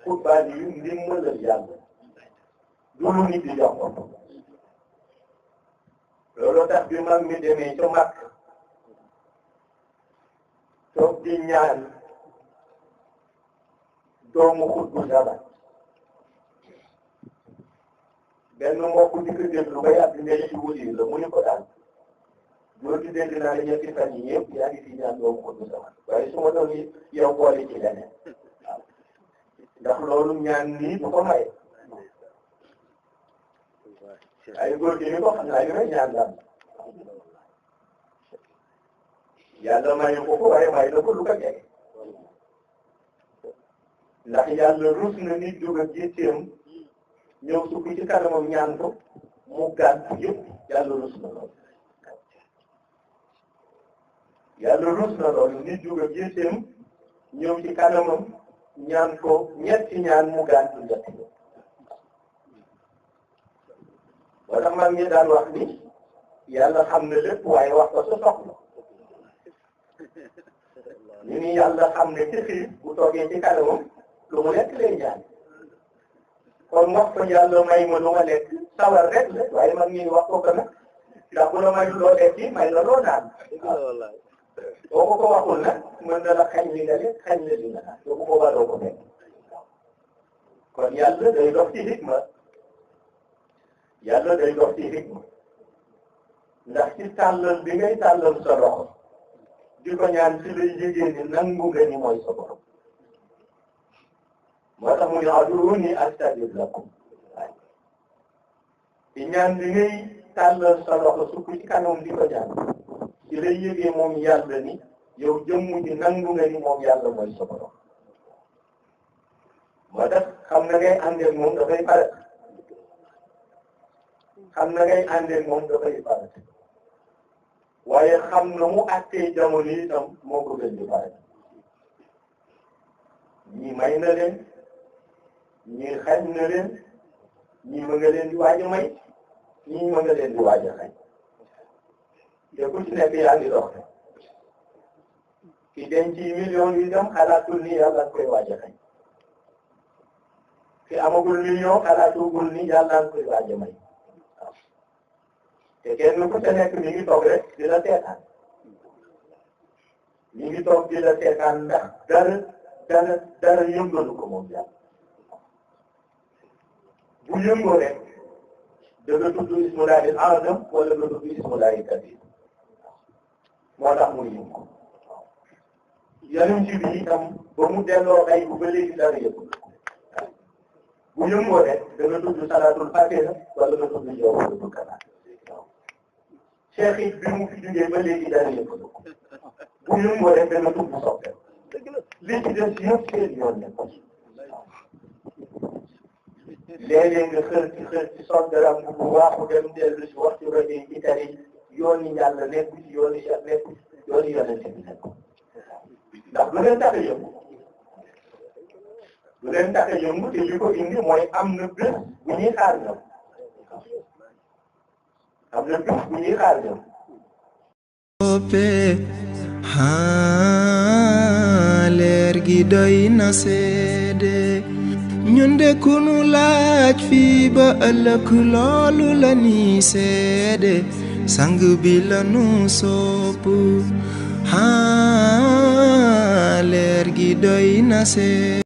xutbaan yi ndimbalal yàlla du lu nit di jox ko looloo tax bi mag mi demee ca mag toog di ñaan doomu xutbu zaman benn mbokk di ko déglu ba yàgg ndey ci wuti la mu ni ko daal doo di dégg naa la ñetti fan yi yëpp yaa ngi fi ñaan doomu xutbu zaman waaye su ma doon yow boole ci leneen waaw ndax loolu ñaan nii du ko maye ay góor gi ni ko xam naa li may ñaan daal yàlla mayu ko ko waaye may na ko lu ko jege ndax yàlla rus na nit dugg ak jitteem ñëw sukk ci kanamam ñaan ko mu gàtt yëpp yàlla rus na loolu yàlla rus na loolu nit dugg ak jitteem ñëw ci kanamam ñaan ko ñetti ñaan mu gàtt ñetti ba tax mag ñi daan wax ni yàlla xam na lépp waaye wax ko sa soxla ñu ni yàlla xam ne ci xiif bu toogee ci kanamam lu mu lekk lay ñaan kon wax ko yàlla may ma lu ma lekk sawar rek la waaye mag ñi wax ko nag ndax bu la may loo lekk may la loo naan boo ko ko waxul nag mën na la xañ li nga lekk xañ la li nga naan boo ko waroo ko nekk kon yàlla day dox ci hikma yàlla day dox ci hikma ndax ci tàllal bi ngay tàllal sa loxo di ko ñaan ci lay yëgee ni nangu nga ni mooy sa borom moo tax mu ne ud'uuni astajib lakum ci ñaan bi ngay tàllal sa loxo sukk ci kanam di ko ñaan ci lay yëgee moom yàlla ni yow jëmm ji nangu nga ni moom yàlla mooy sa borom moo tax xam na ngay àndeek moom dafay farat xam na ngay àndeek moom dafay farat waaye xam na mu àttee jamono itam moo ko gën di farat ñii may na leen ñii xañ na leen ñii ma nga leen di waaj a may ñii ma nga leen di waaj a xañ te ku ci nekk yaa ngi dox ki denc million yi dem xalaatul ni yàlla koy waaj a xañ ki amagul million xalaatugul ni yàlla koy waaj a may waaw te kenn ku ca nekk mi ngi toog rek di la seetaan mi ngi toog di la seetaan ndax dara yëngalu ko moom yàlla bu yëngoo rek da nga tudd ismullahil azam wala nga tudd ismullahil kabir moo tax muy yëngu yonent bi itam ba mu delloo ay bu ba léegi dara yëngul bu yëngoo rek da nga tudd salatul fatiha wala nga tudd jawharatul kamal cheikh it bi mu fi jógee ba léegi dara yëngul bu yëngoo rek da nga tudd soppe li ci des yëpp seen yoon ne ko léeg-léeg nga xër ci sondaram bu waaxu dem dellu si waxtu rajo yi ci tari yooni yàlla nekk ci yooni Cheikh nekk yooni yonente bi nekk ndax du leen tax a yëngu du leen tax a yëngu te li ko indi mooy am na bés bu ñuy xaar ñoom am na bés bu ñuy xaar ñoom leer gi doy na seede ñun de ku nu laaj fii ba ëllëg loolu la ni seede sang bi la nu sopp leer gi doy na seede